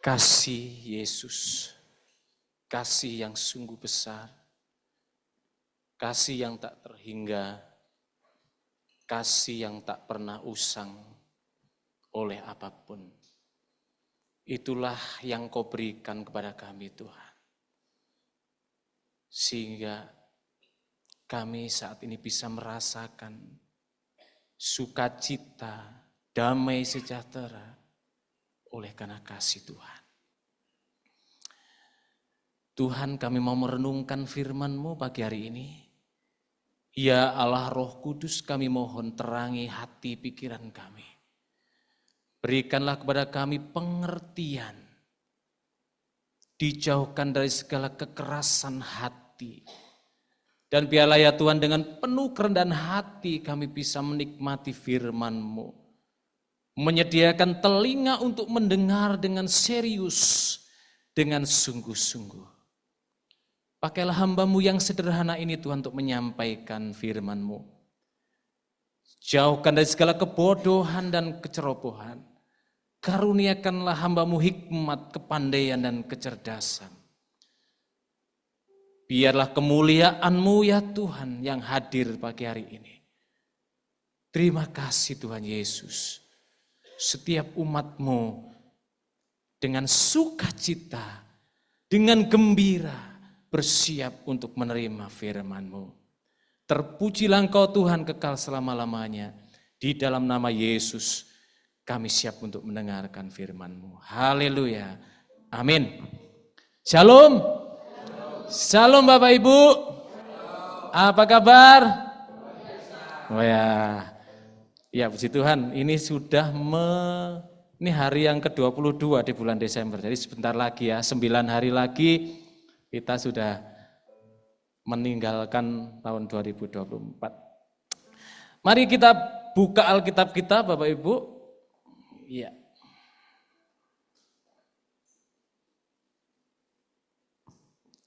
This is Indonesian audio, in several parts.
Kasih Yesus, kasih yang sungguh besar, kasih yang tak terhingga, kasih yang tak pernah usang oleh apapun. Itulah yang Kau berikan kepada kami Tuhan. Sehingga kami saat ini bisa merasakan sukacita, damai sejahtera oleh karena kasih Tuhan. Tuhan, kami mau merenungkan firman-Mu pagi hari ini. Ya Allah Roh Kudus, kami mohon terangi hati pikiran kami. Berikanlah kepada kami pengertian. Dijauhkan dari segala kekerasan hati. Dan biarlah ya Tuhan, dengan penuh kerendahan hati kami bisa menikmati firman-Mu. Menyediakan telinga untuk mendengar dengan serius, dengan sungguh-sungguh. Pakailah hamba-Mu yang sederhana ini Tuhan untuk menyampaikan firman-Mu. Jauhkan dari segala kebodohan dan kecerobohan. Karuniakanlah hamba-Mu hikmat, kepandaian dan kecerdasan. Biarlah kemuliaan-Mu ya Tuhan yang hadir pagi hari ini. Terima kasih Tuhan Yesus. Setiap umat-Mu dengan sukacita, dengan gembira, bersiap untuk menerima firman-Mu. Terpujilah Engkau Tuhan kekal selama-lamanya. Di dalam nama Yesus kami siap untuk mendengarkan firman-Mu. Haleluya. Amin. Shalom. Shalom Bapak Ibu. Apa kabar? Oh ya. Ya puji Tuhan, ini sudah ini hari yang ke-22 di bulan Desember. Jadi sebentar lagi ya, 9 hari lagi kita sudah meninggalkan tahun 2024. Mari kita buka Alkitab kita Bapak Ibu. Iya.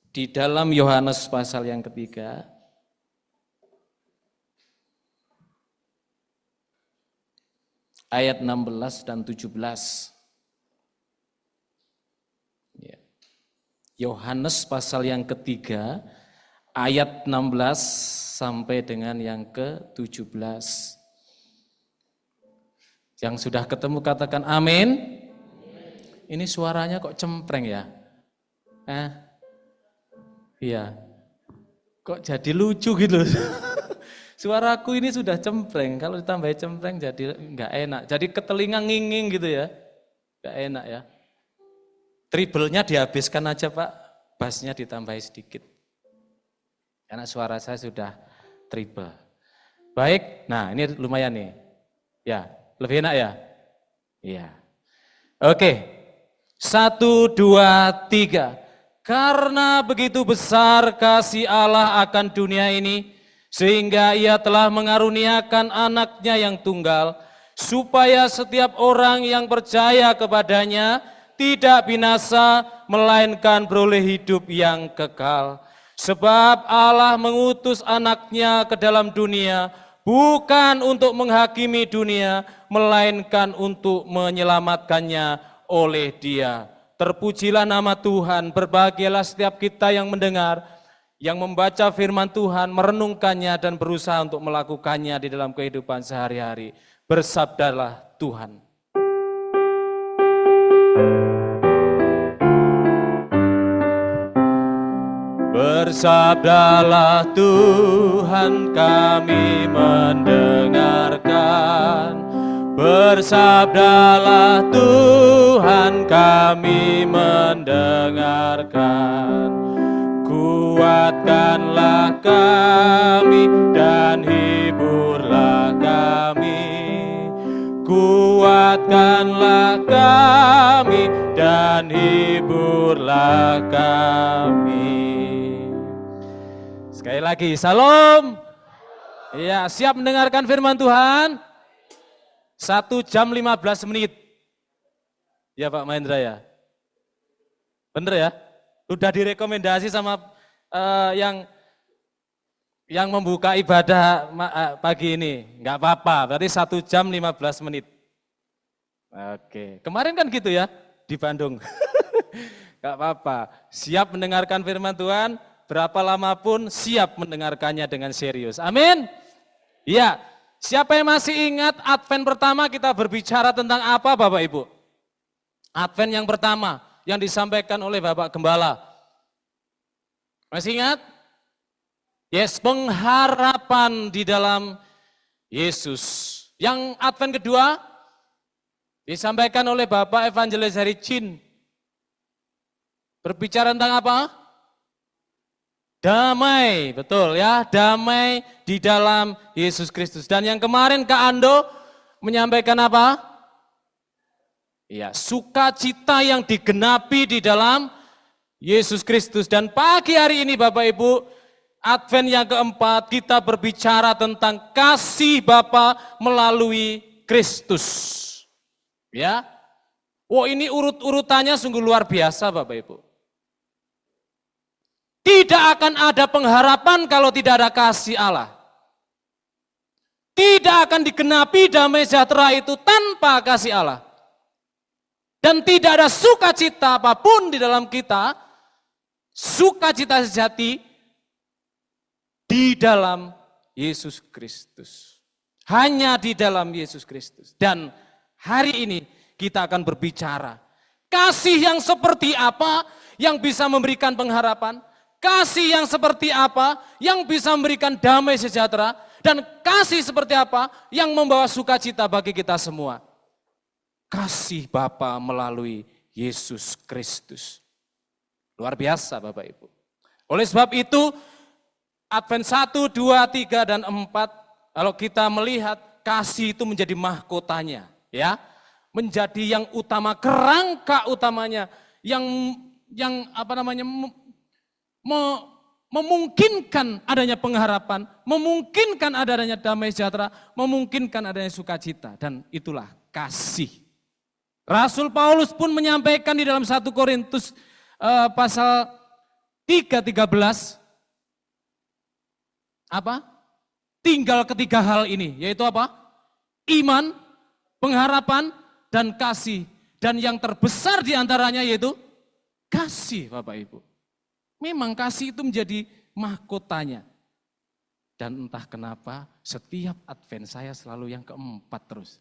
Di dalam Yohanes pasal yang ketiga, ayat 16 dan 17. Yohanes pasal yang ketiga, ayat 16 sampai dengan yang ke-17. Yang sudah ketemu katakan amin. Ini suaranya kok cempreng ya? Iya. Kok jadi lucu gitu. Suaraku ini sudah cempreng, kalau ditambah cempreng jadi enggak enak. Jadi ke telinga nginging gitu ya. Enggak enak ya. Treble-nya dihabiskan aja Pak, bassnya ditambahi sedikit. Karena suara saya sudah treble. Baik, nah ini lumayan nih. Ya, lebih enak ya? Iya. Oke, 1, 2, 3. Karena begitu besar kasih Allah akan dunia ini, sehingga Ia telah mengaruniakan anaknya yang tunggal, supaya setiap orang yang percaya kepadanya tidak binasa, melainkan beroleh hidup yang kekal. Sebab Allah mengutus anaknya ke dalam dunia, bukan untuk menghakimi dunia, melainkan untuk menyelamatkannya oleh Dia. Terpujilah nama Tuhan, berbahagialah setiap kita yang mendengar, yang membaca firman Tuhan, merenungkannya dan berusaha untuk melakukannya di dalam kehidupan sehari-hari. Bersabdalah Tuhan. Bersabdalah Tuhan, kami mendengarkan. Bersabdalah Tuhan, kami mendengarkan. Kuatkanlah kami dan hiburlah kami. Kuatkanlah kami dan hiburlah kami. Sekali lagi, salam. Ya, siap mendengarkan firman Tuhan? 1 jam 15 menit. Ya Pak Mahendra ya? Bener ya? Udah direkomendasi sama yang membuka ibadah pagi ini. Enggak apa-apa, berarti 1 jam 15 menit. Oke, kemarin kan gitu ya di Bandung. Gak apa-apa, siap mendengarkan firman Tuhan, berapa lama pun siap mendengarkannya dengan serius. Amin. Ya, siapa yang masih ingat Advent pertama kita berbicara tentang apa Bapak Ibu? Advent yang pertama yang disampaikan oleh Bapak Gembala. Masih ingat? Yes, pengharapan di dalam Yesus. Yang Advent kedua disampaikan oleh Bapak Evangelis Hari Chin. Berbicara tentang apa? Damai, betul ya, damai di dalam Yesus Kristus. Dan yang kemarin Kak Ando menyampaikan apa? Ya, sukacita yang digenapi di dalam Yesus Kristus. Dan pagi hari ini Bapak Ibu, Advent yang keempat kita berbicara tentang kasih Bapa melalui Kristus. Ya, ini urut-urutannya sungguh luar biasa Bapak Ibu. Tidak akan ada pengharapan kalau tidak ada kasih Allah. Tidak akan digenapi damai sejahtera itu tanpa kasih Allah. Dan tidak ada sukacita apapun di dalam kita, sukacita sejati di dalam Yesus Kristus. Hanya di dalam Yesus Kristus. Dan hari ini kita akan berbicara kasih yang seperti apa yang bisa memberikan pengharapan. Kasih yang seperti apa yang bisa memberikan damai sejahtera, dan kasih seperti apa yang membawa sukacita bagi kita semua. Kasih Bapa melalui Yesus Kristus. Luar biasa Bapak Ibu. Oleh sebab itu Advent 1, 2, 3, dan 4, kalau kita melihat kasih itu menjadi mahkotanya, ya, menjadi yang utama, kerangka utamanya, yang memungkinkan adanya pengharapan, memungkinkan adanya damai sejahtera, memungkinkan adanya sukacita, dan itulah kasih. Rasul Paulus pun menyampaikan di dalam 1 Korintus pasal 3:13, apa? Tinggal ketiga hal ini, yaitu apa? Iman, pengharapan, dan kasih. Dan yang terbesar di antaranya yaitu kasih Bapak Ibu. Memang kasih itu menjadi mahkotanya. Dan entah kenapa setiap Advent saya selalu yang keempat terus.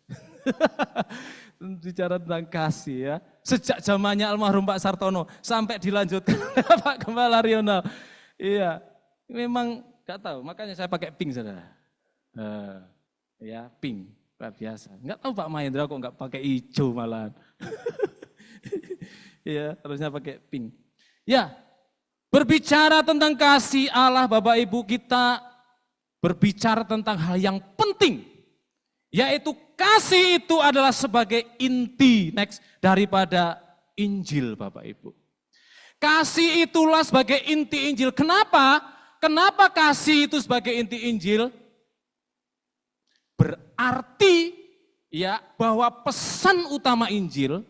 Bicara tentang kasih ya. Sejak zamannya almarhum Pak Sartono sampai dilanjutkan Pak Gembala Riono. Iya, memang gak tahu, makanya saya pakai pink saudara. Ya, pink, luar biasa. Enggak tahu Pak Mahendra kok enggak pakai hijau malahan. Iya, harusnya pakai pink. Ya, berbicara tentang kasih Allah Bapak Ibu, kita berbicara tentang hal yang penting, yaitu kasih itu adalah sebagai inti daripada Injil Bapak Ibu. Kasih itulah sebagai inti Injil. Kenapa? Kenapa kasih itu sebagai inti Injil? Berarti ya bahwa pesan utama Injil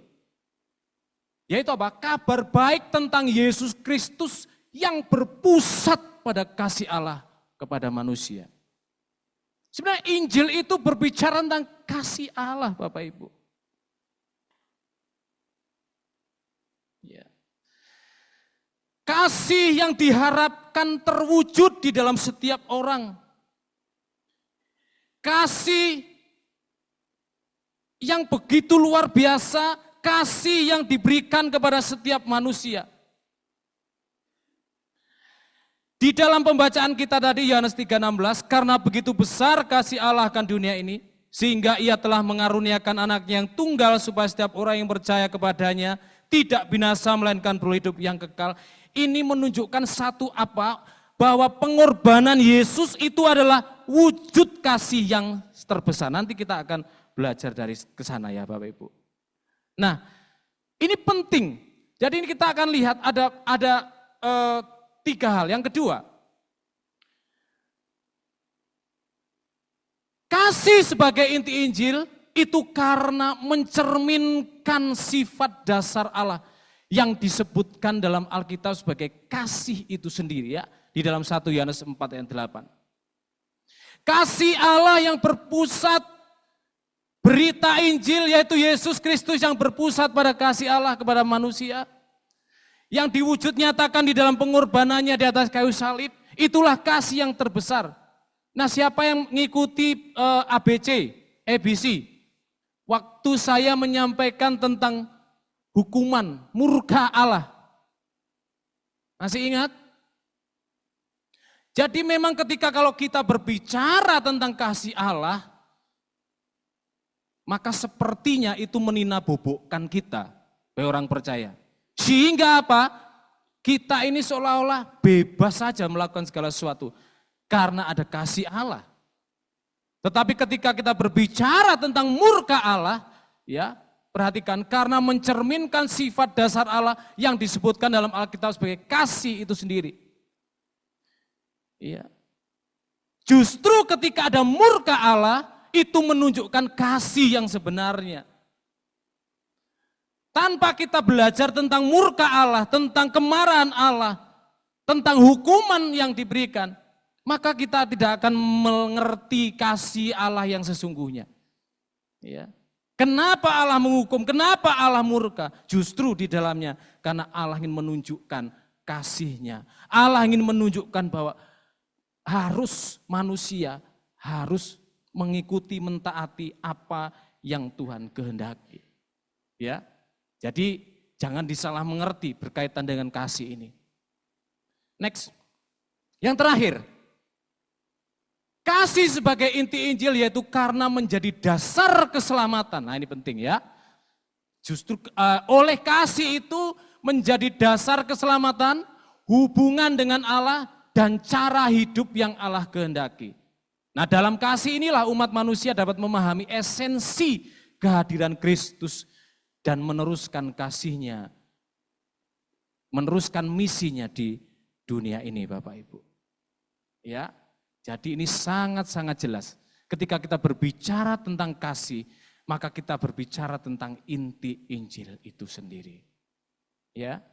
yaitu apa? Kabar baik tentang Yesus Kristus yang berpusat pada kasih Allah kepada manusia. Sebenarnya Injil itu berbicara tentang kasih Allah Bapak Ibu. Ya. Kasih yang diharapkan terwujud di dalam setiap orang. Kasih yang begitu luar biasa, kasih yang diberikan kepada setiap manusia. Di dalam pembacaan kita tadi Yohanes 3:16, karena begitu besar kasih Allah akan dunia ini, sehingga ia telah mengaruniakan anaknya yang tunggal supaya setiap orang yang percaya kepadanya tidak binasa melainkan berhidup yang kekal. Ini menunjukkan satu apa? Bahwa pengorbanan Yesus itu adalah wujud kasih yang terbesar. Nanti kita akan belajar dari kesana ya Bapak Ibu. Nah, ini penting. Jadi ini kita akan lihat ada tiga hal. Yang kedua, kasih sebagai inti Injil itu karena mencerminkan sifat dasar Allah yang disebutkan dalam Alkitab sebagai kasih itu sendiri ya, di dalam 1 Yohanes 4:8. Kasih Allah yang berpusat, berita Injil yaitu Yesus Kristus yang berpusat pada kasih Allah kepada manusia. yang diwujud nyatakan di dalam pengorbanannya di atas kayu salib, itulah kasih yang terbesar. Nah, siapa yang mengikuti ABC, waktu saya menyampaikan tentang hukuman, murka Allah. Masih ingat? Jadi memang ketika kalau kita berbicara tentang kasih Allah, maka sepertinya itu meninabobokan kita, orang percaya. Sehingga apa? Kita ini seolah-olah bebas saja melakukan segala sesuatu karena ada kasih Allah. Tetapi ketika kita berbicara tentang murka Allah, ya, perhatikan, karena mencerminkan sifat dasar Allah yang disebutkan dalam Alkitab sebagai kasih itu sendiri. Ya. Justru ketika ada murka Allah, itu menunjukkan kasih yang sebenarnya. Tanpa kita belajar tentang murka Allah, tentang kemarahan Allah, tentang hukuman yang diberikan, maka kita tidak akan mengerti kasih Allah yang sesungguhnya. Ya. Kenapa Allah menghukum? Kenapa Allah murka? Justru di dalamnya karena Allah ingin menunjukkan kasih-Nya. Allah ingin menunjukkan bahwa manusia harus mengikuti, mentaati apa yang Tuhan kehendaki. Ya. Jadi jangan disalah mengerti berkaitan dengan kasih ini. Next. Yang terakhir. Kasih sebagai inti Injil yaitu karena menjadi dasar keselamatan. Nah, ini penting ya. Justru oleh kasih itu menjadi dasar keselamatan, hubungan dengan Allah dan cara hidup yang Allah kehendaki. Nah, dalam kasih inilah umat manusia dapat memahami esensi kehadiran Kristus dan meneruskan kasih-Nya, meneruskan misinya di dunia ini, Bapak Ibu. Ya. Jadi ini sangat-sangat jelas. Ketika kita berbicara tentang kasih, maka kita berbicara tentang inti Injil itu sendiri. Ya.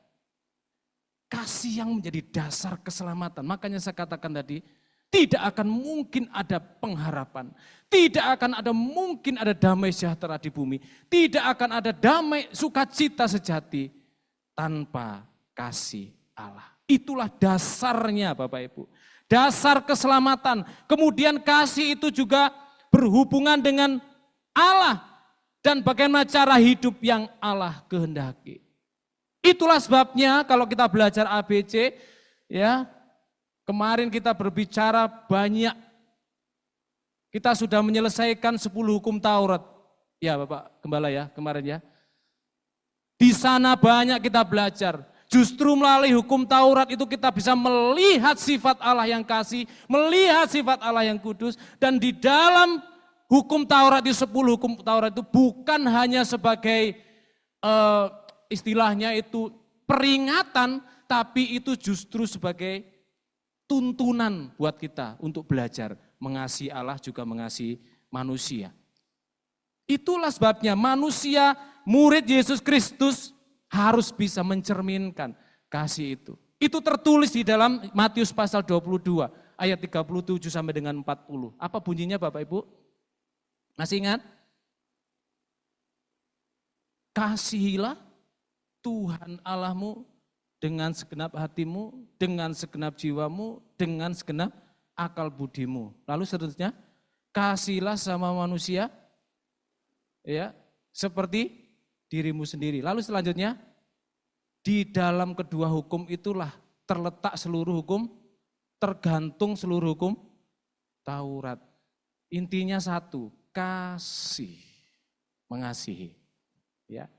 Kasih yang menjadi dasar keselamatan. Makanya saya katakan tadi, tidak akan mungkin ada pengharapan. Tidak akan ada mungkin ada damai sejahtera di bumi. Tidak akan ada damai sukacita sejati tanpa kasih Allah. Itulah dasarnya, Bapak Ibu. Dasar keselamatan. Kemudian kasih itu juga berhubungan dengan Allah dan bagaimana cara hidup yang Allah kehendaki. Itulah sebabnya kalau kita belajar ABC, ya, kemarin kita berbicara banyak. Kita sudah menyelesaikan 10 hukum Taurat. Ya Bapak Gembala ya, kemarin ya. Di sana banyak kita belajar. Justru melalui hukum Taurat itu kita bisa melihat sifat Allah yang kasih, melihat sifat Allah yang kudus. Dan di dalam hukum Taurat, di 10 hukum Taurat itu bukan hanya sebagai istilahnya itu peringatan, tapi itu justru sebagai tuntunan buat kita untuk belajar mengasihi Allah juga mengasihi manusia. Itulah sebabnya manusia murid Yesus Kristus harus bisa mencerminkan kasih itu. Itu tertulis di dalam Matius pasal 22 ayat 37 sampai dengan 40. Apa bunyinya Bapak Ibu? Masih ingat? Kasihilah Tuhan Allahmu dengan segenap hatimu, dengan segenap jiwamu, dengan segenap akal budimu. Lalu seterusnya, kasihilah sama manusia ya seperti dirimu sendiri. Lalu selanjutnya, di dalam kedua hukum itulah terletak seluruh hukum, tergantung seluruh hukum Taurat. Intinya satu, kasih, mengasihi. Ya.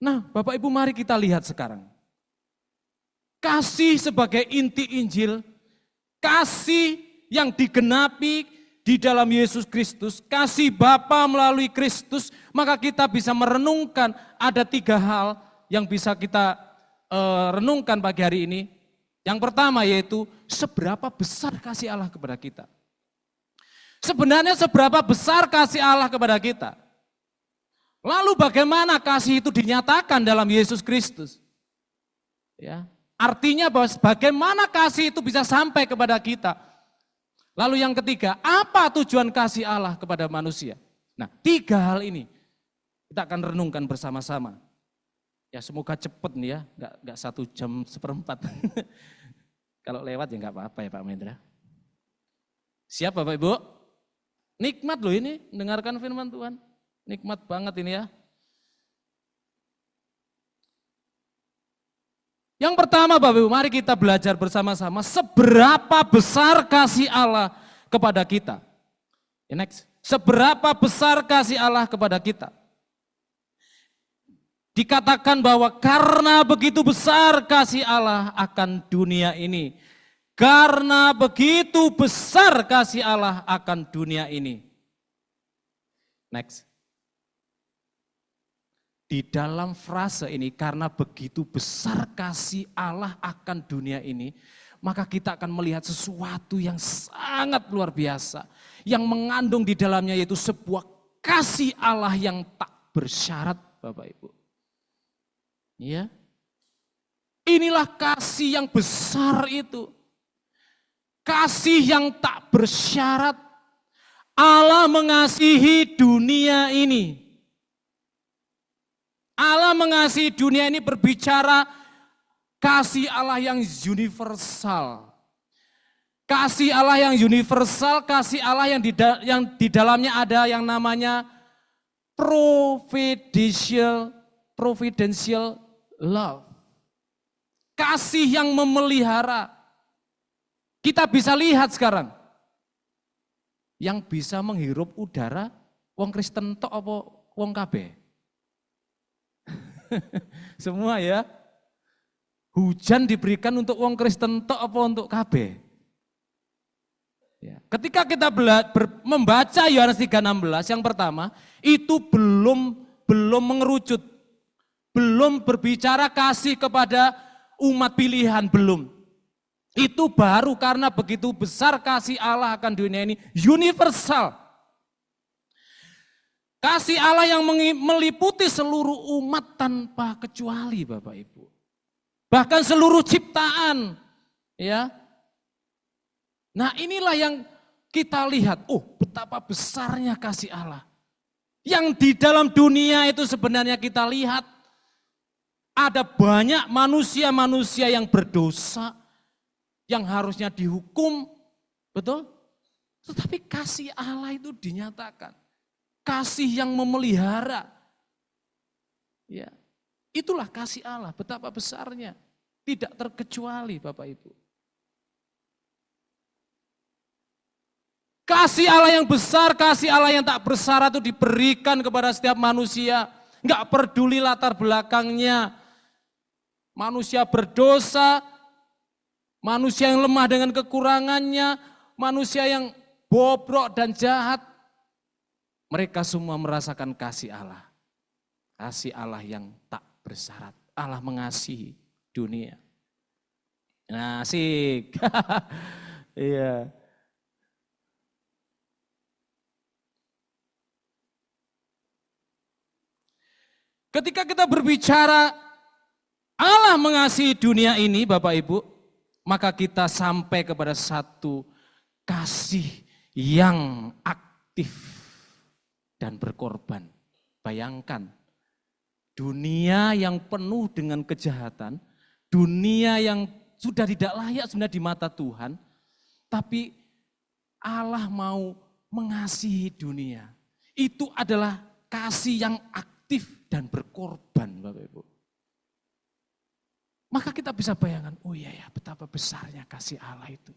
Nah, Bapak Ibu mari kita lihat sekarang. Kasih sebagai inti Injil, kasih yang digenapi di dalam Yesus Kristus, kasih Bapa melalui Kristus, maka kita bisa merenungkan ada 3 hal yang bisa kita renungkan pagi hari ini. Yang pertama yaitu seberapa besar kasih Allah kepada kita. Sebenarnya seberapa besar kasih Allah kepada kita. Lalu bagaimana kasih itu dinyatakan dalam Yesus Kristus? Ya, artinya bahwa bagaimana kasih itu bisa sampai kepada kita. Lalu yang ketiga, apa tujuan kasih Allah kepada manusia? Nah, 3 hal ini kita akan renungkan bersama-sama. Ya semoga cepet nih ya, nggak 1 jam 1/4. Kalau lewat ya nggak apa-apa ya Pak Mendra. Siap Bapak Ibu? Nikmat loh ini, dengarkan firman Tuhan. Nikmat banget ini ya. Yang pertama Bapak Ibu, mari kita belajar bersama-sama seberapa besar kasih Allah kepada kita. Next, seberapa besar kasih Allah kepada kita. Dikatakan bahwa karena begitu besar kasih Allah akan dunia ini. Karena begitu besar kasih Allah akan dunia ini. Next. Di dalam frase ini, karena begitu besar kasih Allah akan dunia ini, maka kita akan melihat sesuatu yang sangat luar biasa. Yang mengandung di dalamnya yaitu sebuah kasih Allah yang tak bersyarat, Bapak Ibu. Ya. Inilah kasih yang besar itu. Kasih yang tak bersyarat. Allah mengasihi dunia ini. Allah mengasihi dunia ini berbicara kasih Allah yang universal. Kasih Allah yang universal, kasih Allah yang di dalamnya ada yang namanya providential love. Kasih yang memelihara. Kita bisa lihat sekarang. Yang bisa menghirup udara, wong Kristen tok apa wong kabeh? Semua ya. Hujan diberikan untuk wong Kristen tok apa untuk kabeh? Ya. Ketika kita membaca Yohanes 3:16 yang pertama, itu belum mengerucut. Belum berbicara kasih kepada umat pilihan, belum. Itu baru karena begitu besar kasih Allah akan dunia ini, universal. Kasih Allah yang meliputi seluruh umat tanpa kecuali Bapak Ibu. Bahkan seluruh ciptaan. Ya. Nah inilah yang kita lihat, betapa besarnya kasih Allah. Yang di dalam dunia itu sebenarnya kita lihat, ada banyak manusia-manusia yang berdosa, yang harusnya dihukum, betul? Tetapi kasih Allah itu dinyatakan. Kasih yang memelihara. Ya. Itulah kasih Allah, betapa besarnya. Tidak terkecuali Bapak Ibu. Kasih Allah yang besar, kasih Allah yang tak bersyarat itu diberikan kepada setiap manusia. Enggak peduli latar belakangnya. Manusia berdosa, manusia yang lemah dengan kekurangannya, manusia yang bobrok dan jahat. Mereka semua merasakan kasih Allah. Kasih Allah yang tak bersyarat. Allah mengasihi dunia. Nah, asik. Iya. Ketika kita berbicara Allah mengasihi dunia ini, Bapak Ibu, maka kita sampai kepada satu kasih yang aktif dan berkorban. Bayangkan, dunia yang penuh dengan kejahatan, dunia yang sudah tidak layak sebenarnya di mata Tuhan, tapi Allah mau mengasihi dunia. Itu adalah kasih yang aktif dan berkorban, Bapak Ibu. Maka kita bisa bayangkan, oh iya ya, betapa besarnya kasih Allah itu.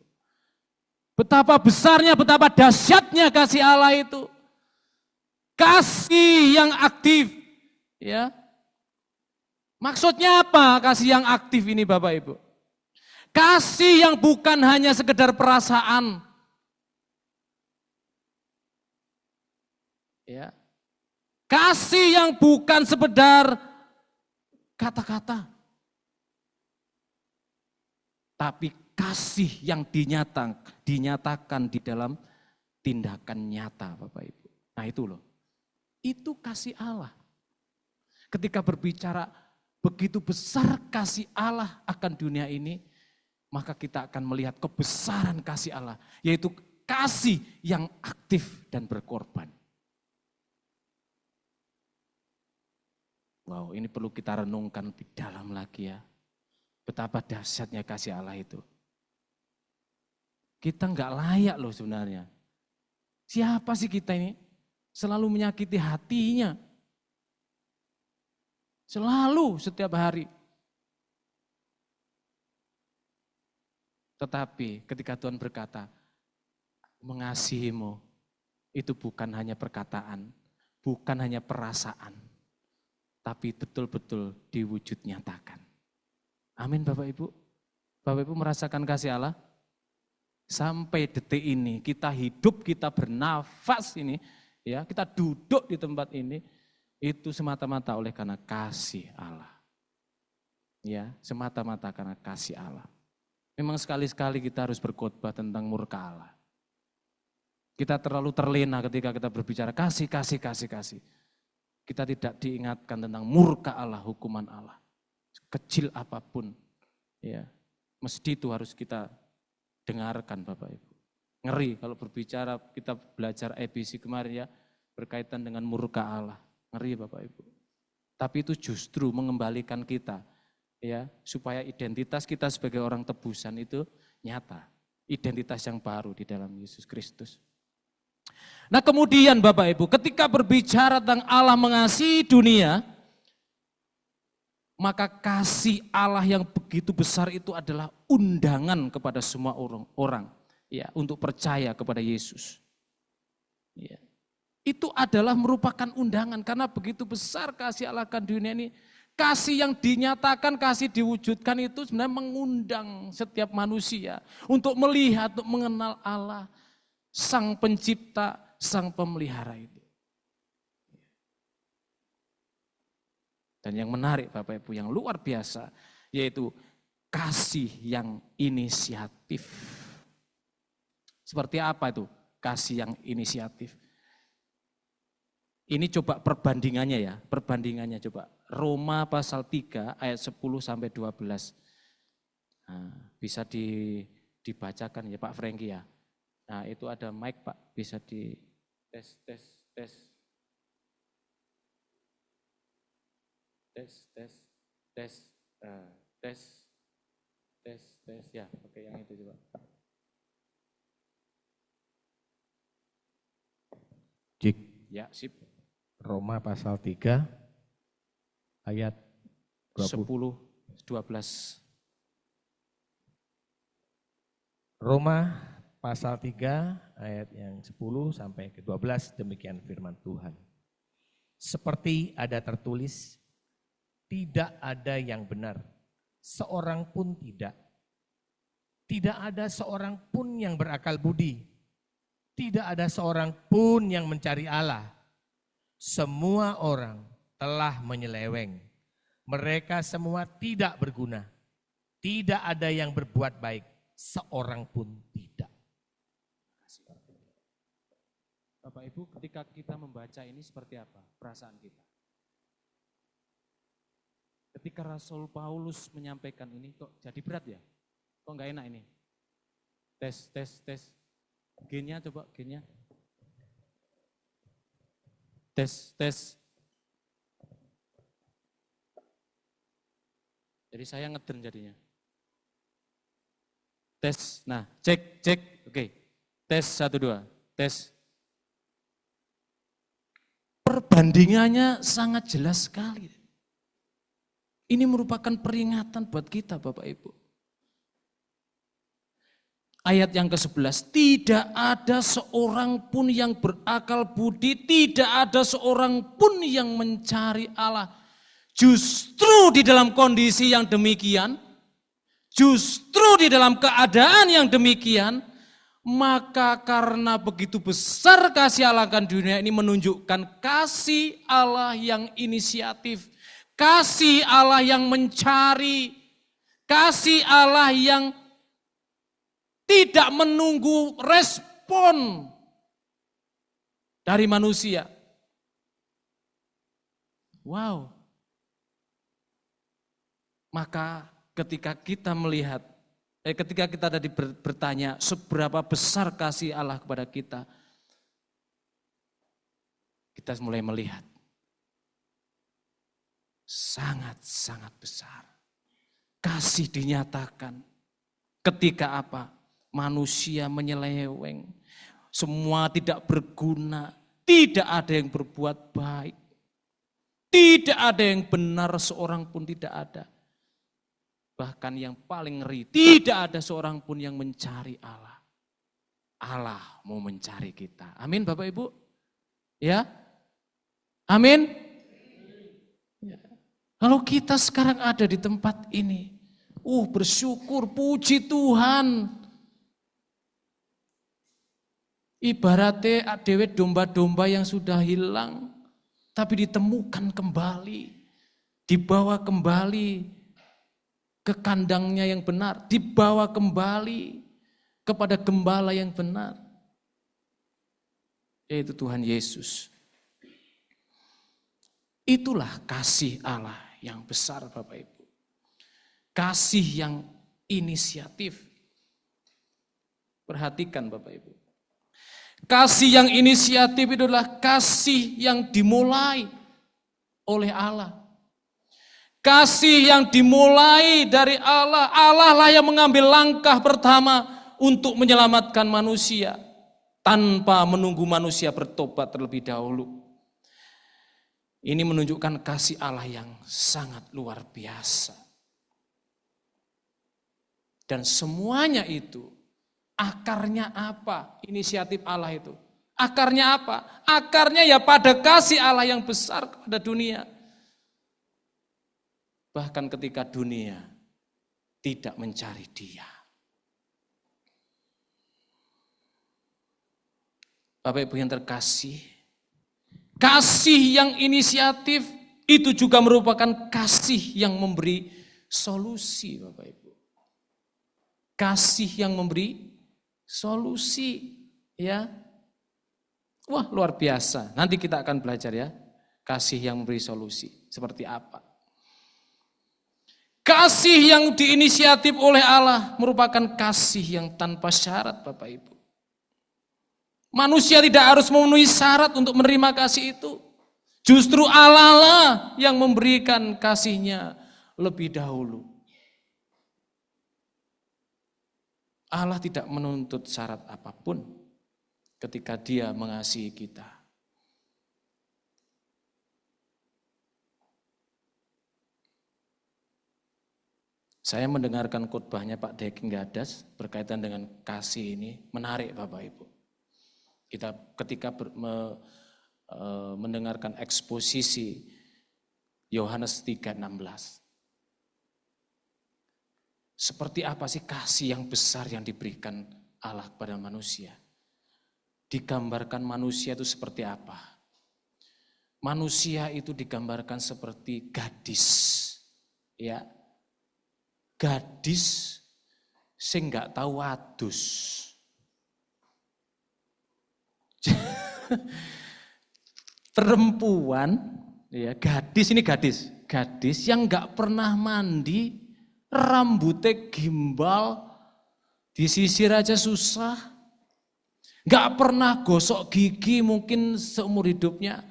Betapa besarnya, betapa dahsyatnya kasih Allah itu. Kasih yang aktif, ya. Maksudnya apa kasih yang aktif ini Bapak Ibu? Kasih yang bukan hanya sekedar perasaan. Ya. Kasih yang bukan sekedar kata-kata. Tapi kasih yang dinyatakan di dalam tindakan nyata Bapak Ibu. Nah itu loh. Itu kasih Allah. Ketika berbicara begitu besar kasih Allah akan dunia ini, maka kita akan melihat kebesaran kasih Allah, yaitu kasih yang aktif dan berkorban. Wow, ini perlu kita renungkan lebih dalam lagi ya. Betapa dahsyatnya kasih Allah itu. Kita nggak layak loh sebenarnya. Siapa sih kita ini? Selalu menyakiti hatinya. Selalu, setiap hari. Tetapi ketika Tuhan berkata, mengasihimu, itu bukan hanya perkataan, bukan hanya perasaan, tapi betul-betul diwujud nyatakan. Amin Bapak Ibu. Bapak Ibu merasakan kasih Allah? Sampai detik ini kita hidup, kita bernafas ini, ya kita duduk di tempat ini, itu semata-mata oleh karena kasih Allah. Ya, semata-mata karena kasih Allah. Memang sekali-sekali kita harus berkhotbah tentang murka Allah. Kita terlalu terlena ketika kita berbicara kasih. Kita tidak diingatkan tentang murka Allah, hukuman Allah. Kecil apapun, ya mesti itu harus kita dengarkan Bapak Ibu. Ngeri kalau berbicara, kita belajar ABC kemarin ya, berkaitan dengan murka Allah. Ngeri Bapak Ibu. Tapi itu justru mengembalikan kita, ya supaya identitas kita sebagai orang tebusan itu nyata. Identitas yang baru di dalam Yesus Kristus. Nah kemudian Bapak Ibu, ketika berbicara tentang Allah mengasihi dunia, maka kasih Allah yang begitu besar itu adalah undangan kepada semua orang ya, untuk percaya kepada Yesus. Ya. Itu adalah merupakan undangan karena begitu besar kasih Allah akan dunia ini. Kasih yang dinyatakan, kasih diwujudkan itu sebenarnya mengundang setiap manusia untuk melihat, untuk mengenal Allah, Sang Pencipta, Sang Pemelihara itu. Dan yang menarik Bapak Ibu, yang luar biasa, yaitu kasih yang inisiatif. Seperti apa itu kasih yang inisiatif? Ini coba perbandingannya ya, perbandingannya coba. Roma pasal 3 ayat 10 sampai 12. Nah, bisa dibacakan ya Pak Franky ya. Nah itu ada mic Pak, bisa di tes. Ya, oke yang itu coba. Cik. Ya, sip. Roma pasal 3 ayat 10 20. 12. Roma pasal 3 ayat yang 10 sampai ke 12, demikian firman Tuhan. Seperti ada tertulis, tidak ada yang benar, seorang pun tidak. Tidak ada seorang pun yang berakal budi. Tidak ada seorang pun yang mencari Allah. Semua orang telah menyeleweng. Mereka semua tidak berguna. Tidak ada yang berbuat baik. Seorang pun tidak. Bapak Ibu, ketika kita membaca ini seperti apa perasaan kita? Ketika Rasul Paulus menyampaikan ini kok jadi berat ya? Kok enggak enak ini? Tes. Gennya coba, gennya. Tes. Jadi saya ngeden jadinya. Tes, nah cek, oke. Tes 1, 2, tes. Perbandingannya sangat jelas sekali. Ini merupakan peringatan buat kita Bapak Ibu. Ayat yang ke-11, tidak ada seorang pun yang berakal budi, tidak ada seorang pun yang mencari Allah. Justru di dalam kondisi yang demikian, justru di dalam keadaan yang demikian, maka karena begitu besar kasih Allah akan dunia ini menunjukkan kasih Allah yang inisiatif, kasih Allah yang mencari, kasih Allah yang tidak menunggu respon dari manusia. Wow. Maka ketika kita melihat, ketika kita tadi bertanya seberapa besar kasih Allah kepada kita mulai melihat. sangat-sangat besar. Kasih dinyatakan ketika apa? Manusia menyeleweng, semua tidak berguna, tidak ada yang berbuat baik, tidak ada yang benar, seorang pun tidak ada. Bahkan yang paling ngeri, tidak ada seorang pun yang mencari Allah. Allah mau mencari kita. Amin Bapak Ibu? Ya? Amin? Ya. Kalau kita sekarang ada di tempat ini, bersyukur, puji Tuhan. Ibaratnya dewe domba-domba yang sudah hilang, tapi ditemukan kembali, dibawa kembali ke kandangnya yang benar, dibawa kembali kepada gembala yang benar, yaitu Tuhan Yesus. Itulah kasih Allah yang besar Bapak Ibu. Kasih yang inisiatif. Perhatikan Bapak Ibu. Kasih yang inisiatif itu adalah kasih yang dimulai oleh Allah. Kasih yang dimulai dari Allah. Allah lah yang mengambil langkah pertama untuk menyelamatkan manusia tanpa menunggu manusia bertobat terlebih dahulu. Ini menunjukkan kasih Allah yang sangat luar biasa. Dan semuanya itu akarnya apa? Inisiatif Allah itu. Akarnya apa? Akarnya ya pada kasih Allah yang besar kepada dunia. Bahkan ketika dunia tidak mencari Dia. Bapak Ibu yang terkasih, kasih yang inisiatif itu juga merupakan kasih yang memberi solusi Bapak Ibu. Kasih yang memberi solusi, ya. Wah, luar biasa. Nanti kita akan belajar ya, kasih yang memberi solusi seperti apa. Kasih yang diinisiatif oleh Allah merupakan kasih yang tanpa syarat Bapak Ibu. Manusia tidak harus memenuhi syarat untuk menerima kasih itu. Justru Allah lah yang memberikan kasih-Nya lebih dahulu. Allah tidak menuntut syarat apapun ketika Dia mengasihi kita. Saya mendengarkan khotbahnya Pak Deking Gadas berkaitan dengan kasih ini, menarik Bapak Ibu. Kita ketika mendengarkan eksposisi Yohanes 3:16. Seperti apa sih kasih yang besar yang diberikan Allah kepada manusia? Digambarkan manusia itu seperti apa? Manusia itu digambarkan seperti gadis. Ya. Gadis sing enggak tahu adus. Perempuan, ya, gadis ini gadis yang enggak pernah mandi, rambutnya gimbal, disisir aja susah, gak pernah gosok gigi mungkin seumur hidupnya.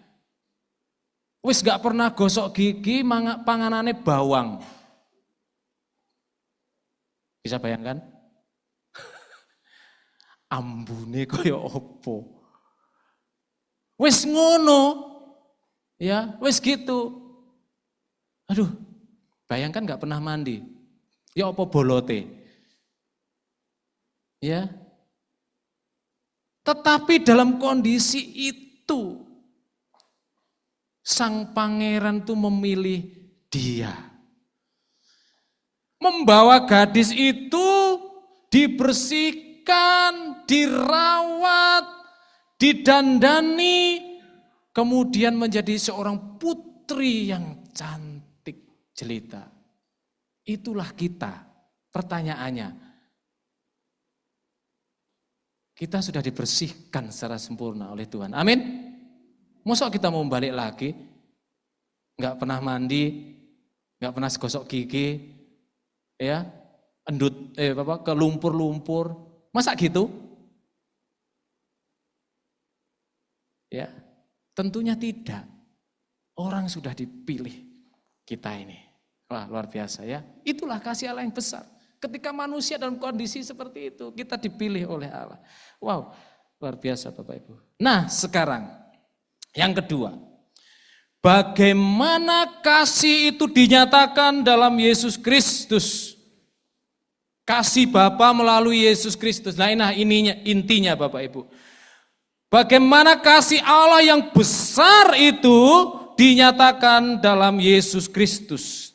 Wis gak pernah gosok gigi, panganannya bawang. Bisa bayangkan? Ambune kaya opo. Wis ngono, ya wis gitu. Aduh, bayangkan gak pernah mandi. Ya apa bolote. Ya. Tetapi dalam kondisi itu sang pangeran tuh memilih dia. Membawa gadis itu dibersihkan, dirawat, didandani, kemudian menjadi seorang putri yang cantik jelita. Itulah kita. Pertanyaannya, kita sudah dibersihkan secara sempurna oleh Tuhan. Amin. Masa kita mau balik lagi, nggak pernah mandi, nggak pernah gosok gigi, ya, ke lumpur-lumpur, masa gitu? Ya, tentunya tidak. Orang sudah dipilih kita ini. Wah, luar biasa ya. Itulah kasih Allah yang besar. Ketika manusia dalam kondisi seperti itu, kita dipilih oleh Allah. Wow, luar biasa Bapak Ibu. Nah, sekarang yang kedua. Bagaimana kasih itu dinyatakan dalam Yesus Kristus? Kasih Bapa melalui Yesus Kristus. Nah, ininya intinya Bapak Ibu. Bagaimana kasih Allah yang besar itu dinyatakan dalam Yesus Kristus.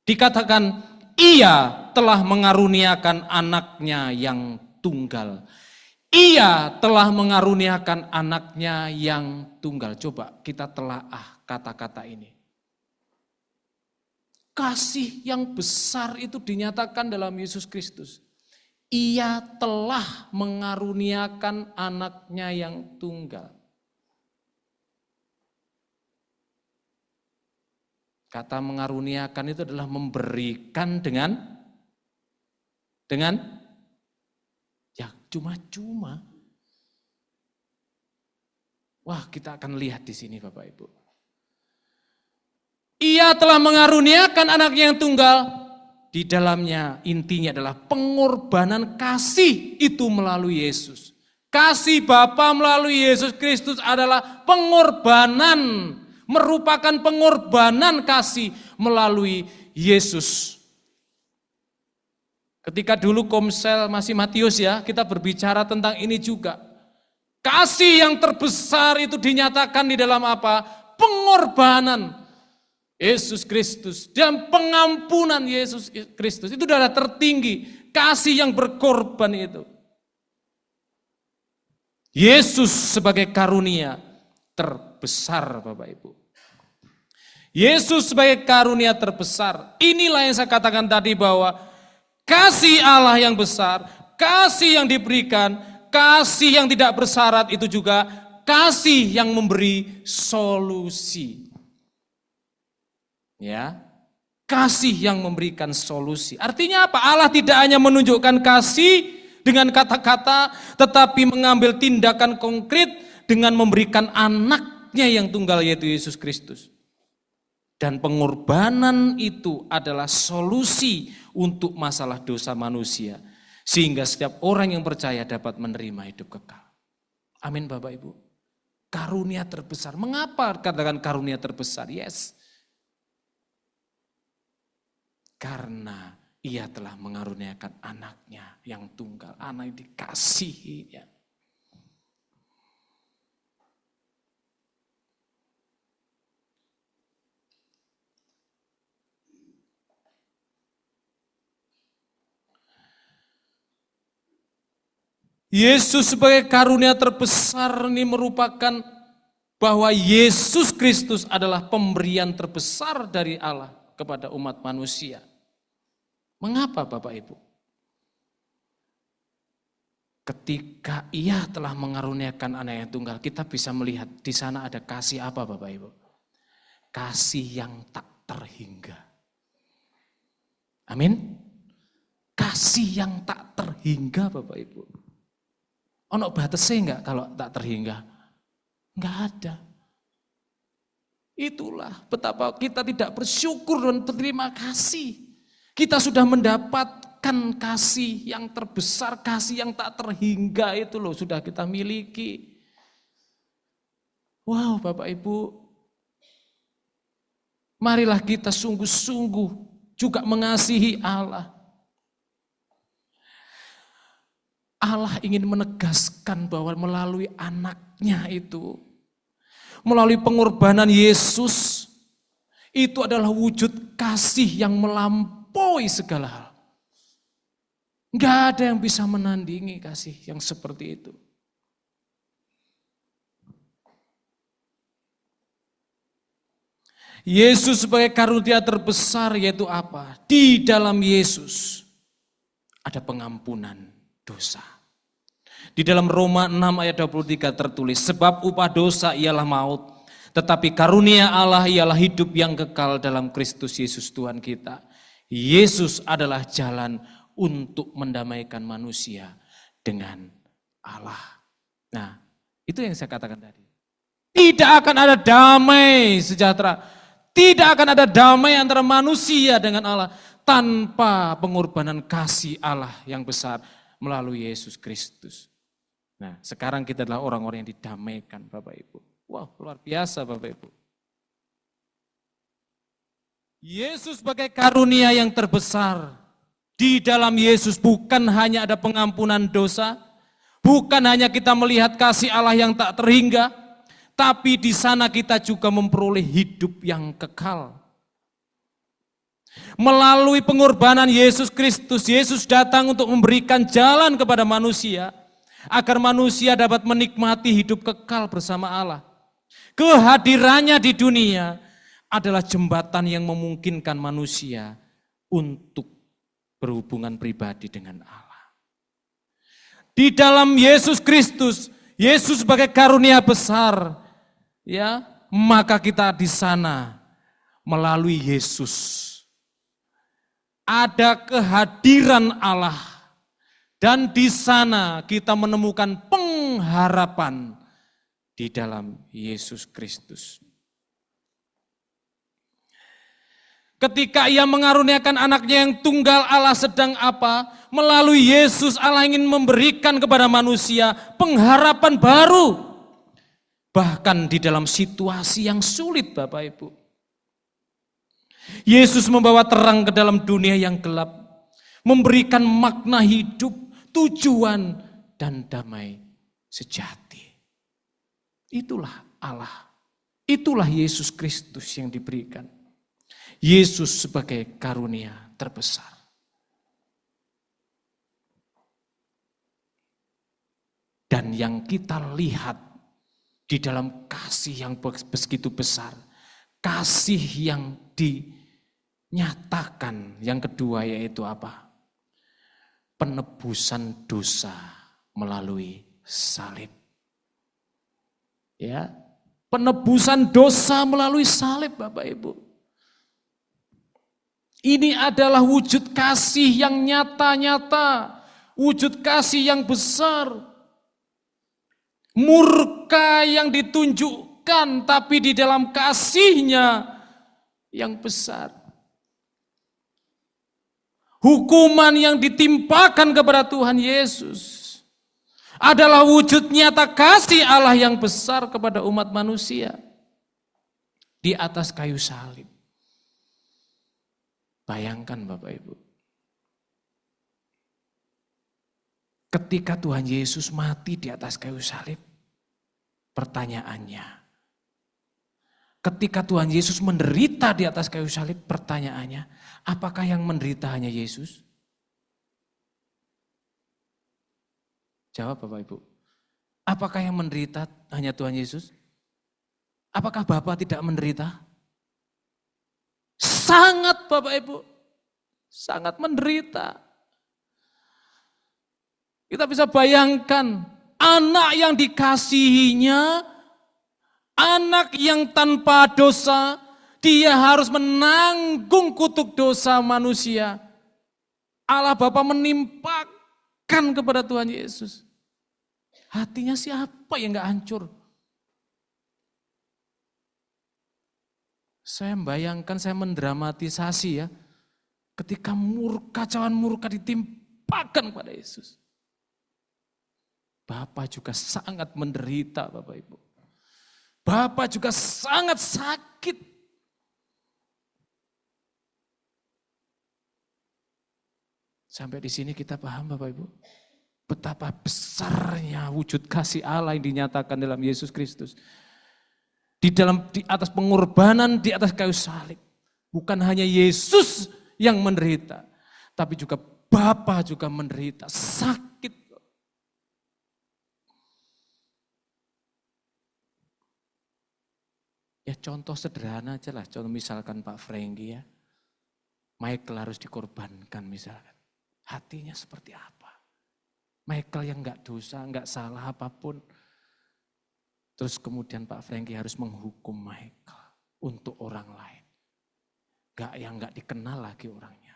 Dikatakan Ia telah mengaruniakan anaknya yang tunggal. Ia telah mengaruniakan anaknya yang tunggal. Coba kita telaah kata-kata ini. Kasih yang besar itu dinyatakan dalam Yesus Kristus. Ia telah mengaruniakan anaknya yang tunggal. Kata mengaruniakan itu adalah memberikan dengan ya cuma-cuma. Wah, kita akan lihat di sini Bapak Ibu. Ia telah mengaruniakan anaknya yang tunggal. Di dalamnya intinya adalah pengorbanan kasih itu melalui Yesus. Kasih Bapa melalui Yesus Kristus adalah pengorbanan, merupakan pengorbanan kasih melalui Yesus. Ketika dulu Komsel masih Matius ya, kita berbicara tentang ini juga. Kasih yang terbesar itu dinyatakan di dalam apa? Pengorbanan Yesus Kristus dan pengampunan Yesus Kristus. Itu adalah tertinggi, kasih yang berkorban itu. Yesus sebagai karunia terbesar Bapak Ibu. Yesus sebagai karunia terbesar. Inilah yang saya katakan tadi bahwa kasih Allah yang besar, kasih yang diberikan, kasih yang tidak bersyarat itu juga kasih yang memberi solusi. Ya, kasih yang memberikan solusi. Artinya apa? Allah tidak hanya menunjukkan kasih dengan kata-kata, tetapi mengambil tindakan konkret dengan memberikan anaknya yang tunggal yaitu Yesus Kristus. Dan pengorbanan itu adalah solusi untuk masalah dosa manusia. Sehingga setiap orang yang percaya dapat menerima hidup kekal. Amin Bapak Ibu. Karunia terbesar. Mengapa katakan karunia terbesar? Yes. Karena Ia telah mengaruniakan anaknya yang tunggal, anak yang dikasihinya. Yesus sebagai karunia terbesar ini merupakan bahwa Yesus Kristus adalah pemberian terbesar dari Allah kepada umat manusia. Mengapa Bapak Ibu? Ketika Ia telah mengaruniakan anak yang tunggal, kita bisa melihat di sana ada kasih apa Bapak Ibu? Kasih yang tak terhingga. Amin. Kasih yang tak terhingga Bapak Ibu. Ono batasnya enggak kalau tak terhingga? Enggak ada. Itulah betapa kita tidak bersyukur dan berterima kasih. Kita sudah mendapatkan kasih yang terbesar, kasih yang tak terhingga itu loh sudah kita miliki. Wow Bapak Ibu, marilah kita sungguh-sungguh juga mengasihi Allah. Allah ingin menegaskan bahwa melalui anaknya itu, melalui pengorbanan Yesus, itu adalah wujud kasih yang melampaui segala hal. Enggak ada yang bisa menandingi kasih yang seperti itu. Yesus sebagai karunia terbesar yaitu apa? Di dalam Yesus ada pengampunan dosa. Di dalam Roma 6 ayat 23 tertulis, sebab upah dosa ialah maut, tetapi karunia Allah ialah hidup yang kekal dalam Kristus Yesus Tuhan kita. Yesus adalah jalan untuk mendamaikan manusia dengan Allah. Nah, itu yang saya katakan tadi. Tidak akan ada damai sejahtera. Tidak akan ada damai antara manusia dengan Allah tanpa pengorbanan kasih Allah yang besar melalui Yesus Kristus. Nah, sekarang kita adalah orang-orang yang didamaikan, Bapak Ibu. Wow, luar biasa Bapak Ibu. Yesus sebagai karunia yang terbesar. Di dalam Yesus bukan hanya ada pengampunan dosa, bukan hanya kita melihat kasih Allah yang tak terhingga, tapi di sana kita juga memperoleh hidup yang kekal. Melalui pengorbanan Yesus Kristus, Yesus datang untuk memberikan jalan kepada manusia, agar manusia dapat menikmati hidup kekal bersama Allah. Kehadirannya di dunia adalah jembatan yang memungkinkan manusia untuk berhubungan pribadi dengan Allah. Di dalam Yesus Kristus, Yesus sebagai karunia besar, ya, maka kita di sana melalui Yesus ada kehadiran Allah dan di sana kita menemukan pengharapan di dalam Yesus Kristus. Ketika Ia mengaruniakan anaknya yang tunggal, Allah sedang apa? Melalui Yesus Allah ingin memberikan kepada manusia pengharapan baru. Bahkan di dalam situasi yang sulit Bapak Ibu. Yesus membawa terang ke dalam dunia yang gelap. Memberikan makna hidup, tujuan, dan damai sejati. Itulah Allah. Itulah Yesus Kristus yang diberikan. Yesus sebagai karunia terbesar. Dan yang kita lihat di dalam kasih yang begitu besar, kasih yang dinyatakan, yang kedua yaitu apa? Penebusan dosa melalui salib. Ya, penebusan dosa melalui salib Bapak Ibu. Ini adalah wujud kasih yang nyata-nyata, wujud kasih yang besar. Murka yang ditunjukkan tapi di dalam kasihnya yang besar. Hukuman yang ditimpakan kepada Tuhan Yesus adalah wujud nyata kasih Allah yang besar kepada umat manusia di atas kayu salib. Bayangkan Bapak Ibu, ketika Tuhan Yesus mati di atas kayu salib, pertanyaannya, ketika Tuhan Yesus menderita di atas kayu salib, pertanyaannya, apakah yang menderita hanya Yesus? Jawab Bapak Ibu, apakah yang menderita hanya Tuhan Yesus? Apakah Bapa tidak menderita? Sangat Bapak Ibu, sangat menderita. Kita bisa bayangkan anak yang dikasihinya, anak yang tanpa dosa, dia harus menanggung kutuk dosa manusia. Allah Bapa menimpakan kepada Tuhan Yesus. Hatinya siapa yang gak hancur? Saya membayangkan, saya mendramatisasi ya, ketika cawan murka ditimpakan kepada Yesus. Bapak juga sangat menderita Bapak Ibu. Bapak juga sangat sakit. Sampai di sini kita paham Bapak Ibu, betapa besarnya wujud kasih Allah yang dinyatakan dalam Yesus Kristus. Di atas pengorbanan di atas kayu salib. Bukan hanya Yesus yang menderita, tapi juga Bapa juga menderita, sakit. Ya contoh sederhana aja lah, contoh misalkan Pak Franky ya, Michael harus dikorbankan misalkan. Hatinya seperti apa? Michael yang enggak dosa, enggak salah apapun. Terus kemudian Pak Franky harus menghukum Michael untuk orang lain. Yang enggak dikenal lagi orangnya.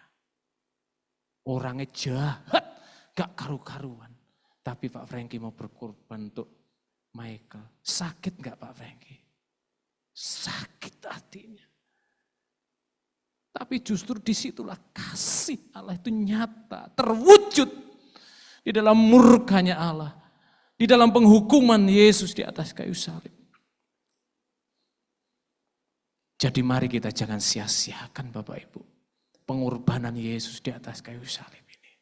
Orangnya jahat, enggak karu-karuan. Tapi Pak Franky mau berkorban untuk Michael. Sakit enggak Pak Franky? Sakit hatinya. Tapi justru disitulah kasih Allah itu nyata, terwujud di dalam murkanya Allah, di dalam penghukuman Yesus di atas kayu salib. Jadi mari kita jangan sia-siakan Bapak Ibu, pengorbanan Yesus di atas kayu salib ini.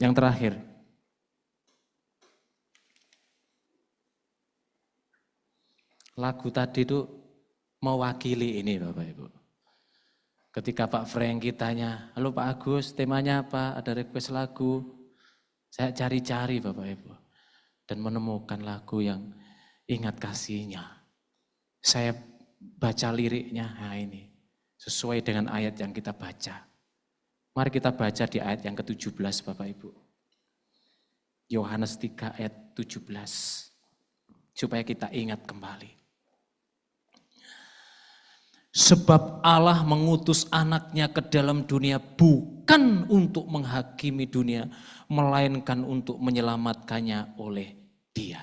Yang terakhir, lagu tadi itu mewakili ini Bapak Ibu. Ketika Pak Franky tanya, halo Pak Agus temanya apa? Ada request lagu. Saya cari-cari Bapak Ibu. Dan menemukan lagu yang ingat kasihnya. Saya baca liriknya, nah ini. Sesuai dengan ayat yang kita baca. Mari kita baca di ayat yang ke-17 Bapak Ibu. Yohanes 3 ayat 17. Supaya kita ingat kembali. Sebab Allah mengutus anaknya ke dalam dunia bukan untuk menghakimi dunia, melainkan untuk menyelamatkannya oleh Dia.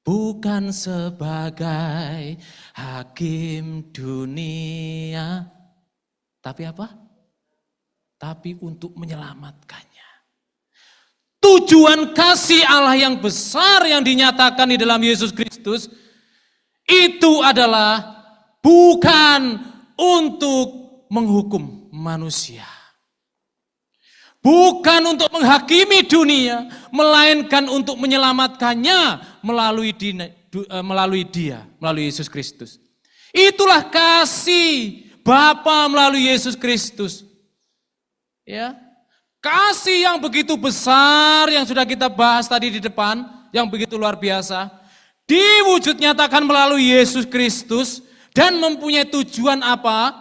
Bukan sebagai hakim dunia, tapi apa? Tapi untuk menyelamatkannya. Tujuan kasih Allah yang besar yang dinyatakan di dalam Yesus Kristus, itu adalah bukan untuk menghukum manusia. Bukan untuk menghakimi dunia, melainkan untuk menyelamatkannya melalui Dia, melalui Yesus Kristus. Itulah kasih Bapa melalui Yesus Kristus. Ya. Kasih yang begitu besar yang sudah kita bahas tadi di depan, yang begitu luar biasa. Diwujud nyatakan melalui Yesus Kristus dan mempunyai tujuan apa?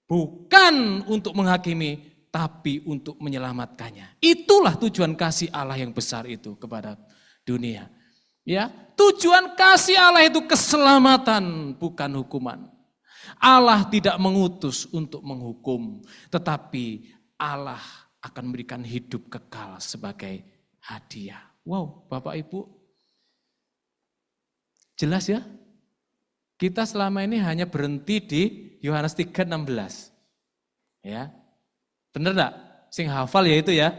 Bukan untuk menghakimi, tapi untuk menyelamatkannya. Itulah tujuan kasih Allah yang besar itu kepada dunia. Ya, tujuan kasih Allah itu keselamatan, bukan hukuman. Allah tidak mengutus untuk menghukum, tetapi Allah akan memberikan hidup kekal sebagai hadiah. Wow, Bapak Ibu. Jelas ya? Kita selama ini hanya berhenti di Yohanes 3:16. Ya. Benar enggak? Sing hafal ya itu ya.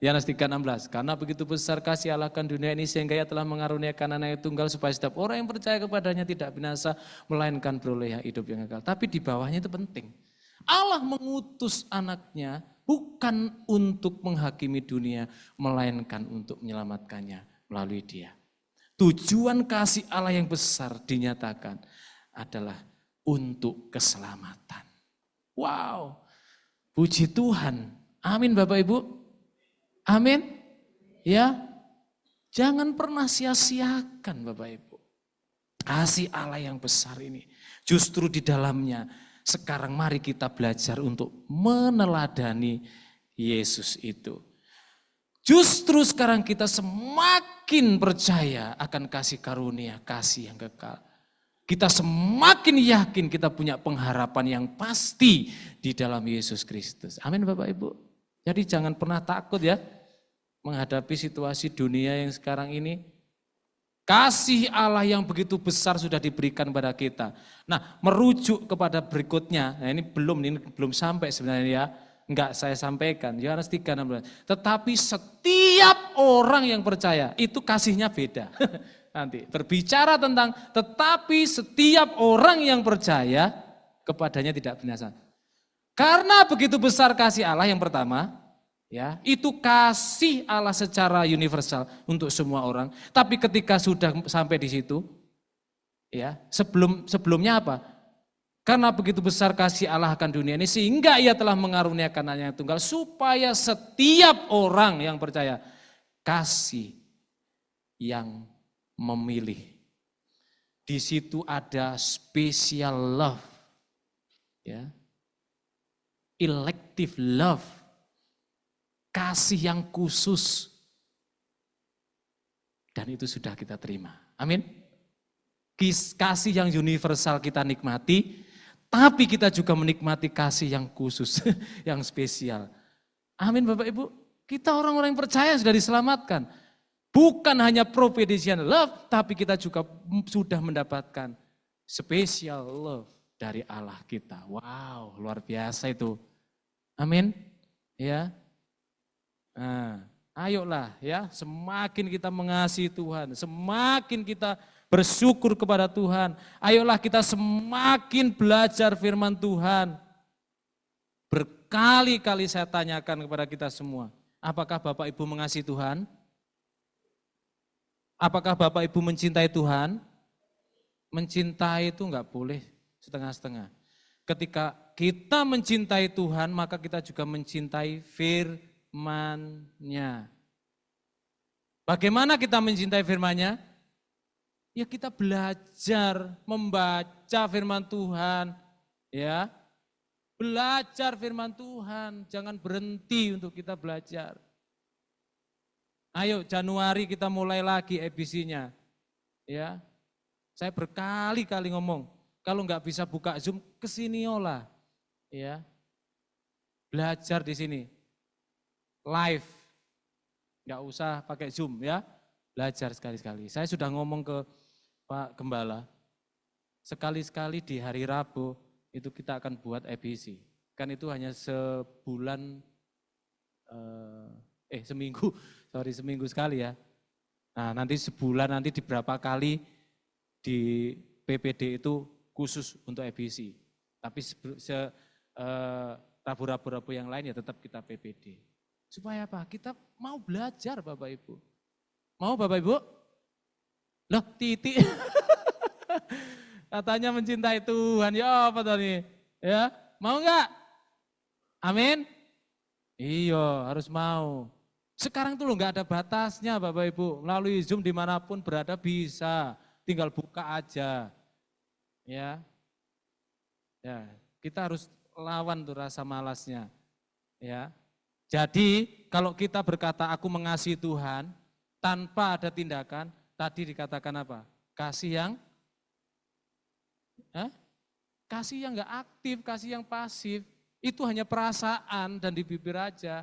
Yohanes 3:16. Karena begitu besar kasih Allah akan dunia ini sehingga Ia telah mengaruniakan Anak-Nya tunggal supaya setiap orang yang percaya kepadanya tidak binasa melainkan beroleh hidup yang kekal. Tapi di bawahnya itu penting. Allah mengutus anaknya bukan untuk menghakimi dunia, melainkan untuk menyelamatkannya melalui Dia. Tujuan kasih Allah yang besar dinyatakan adalah untuk keselamatan. Wow, puji Tuhan. Amin Bapak Ibu. Amin. Ya, jangan pernah sia-siakan Bapak Ibu. Kasih Allah yang besar ini. Justru di dalamnya sekarang mari kita belajar untuk meneladani Yesus itu. Justru sekarang kita semakin percaya akan kasih karunia, kasih yang kekal. Kita semakin yakin kita punya pengharapan yang pasti di dalam Yesus Kristus. Amin Bapak Ibu. Jadi jangan pernah takut ya menghadapi situasi dunia yang sekarang ini. Kasih Allah yang begitu besar sudah diberikan pada kita. Nah, merujuk kepada berikutnya. Nah, ini belum sampai sebenarnya ya. Enggak saya sampaikan, Yohanes 3:16. Tetapi setiap orang yang percaya, itu kasihnya beda. Nanti berbicara tentang tetapi setiap orang yang percaya kepadanya tidak binasa. Karena begitu besar kasih Allah yang pertama, ya, itu kasih Allah secara universal untuk semua orang. Tapi ketika sudah sampai di situ, ya, sebelumnya apa? Karena begitu besar kasih Allah akan dunia ini sehingga Ia telah mengaruniakan Anaknya tunggal supaya setiap orang yang percaya kasih yang memilih. Di situ ada special love. Ya. Elective love. Kasih yang khusus. Dan itu sudah kita terima. Amin. Kasih yang universal kita nikmati. Tapi kita juga menikmati kasih yang khusus, yang spesial. Amin Bapak Ibu. Kita orang-orang yang percaya sudah diselamatkan. Bukan hanya providential love, tapi kita juga sudah mendapatkan special love dari Allah kita. Wow, luar biasa itu. Amin. Ya. Nah, ayolah ya, semakin kita mengasihi Tuhan, semakin kita bersyukur kepada Tuhan. Ayolah kita semakin belajar firman Tuhan. Berkali-kali saya tanyakan kepada kita semua, apakah Bapak Ibu mengasihi Tuhan? Apakah Bapak Ibu mencintai Tuhan? Mencintai itu enggak boleh setengah-setengah. Ketika kita mencintai Tuhan, maka kita juga mencintai firman-Nya. Bagaimana kita mencintai firman-Nya? Ya kita belajar membaca firman Tuhan, ya. Belajar firman Tuhan, jangan berhenti untuk kita belajar. Ayo Januari kita mulai lagi ABC-nya. Ya. Saya berkali-kali ngomong, kalau nggak bisa buka Zoom, kesini olah. Ya. Belajar di sini. Live. Nggak usah pakai Zoom ya. Belajar sekali-sekali. Saya sudah ngomong ke Pak Gembala, sekali-sekali di hari Rabu itu kita akan buat ABC. Kan itu hanya sebulan, seminggu sekali ya. Nah nanti sebulan, nanti di berapa kali di PPD itu khusus untuk ABC. Tapi Rabu-Rabu yang lain ya tetap kita PPD. Supaya apa? Kita mau belajar Bapak Ibu. Mau Bapak Ibu? Loh titik. Katanya mencintai Tuhan, ya apa tadi? Ya, mau enggak? Amin? Iya, harus mau. Sekarang tuh enggak ada batasnya Bapak Ibu. Melalui Zoom dimanapun berada bisa. Tinggal buka aja. Ya. Ya, kita harus lawan tuh rasa malasnya. Ya. Jadi kalau kita berkata aku mengasihi Tuhan tanpa ada tindakan, tadi dikatakan apa? Kasih yang kasih yang enggak aktif, kasih yang pasif. Itu hanya perasaan dan di bibir aja.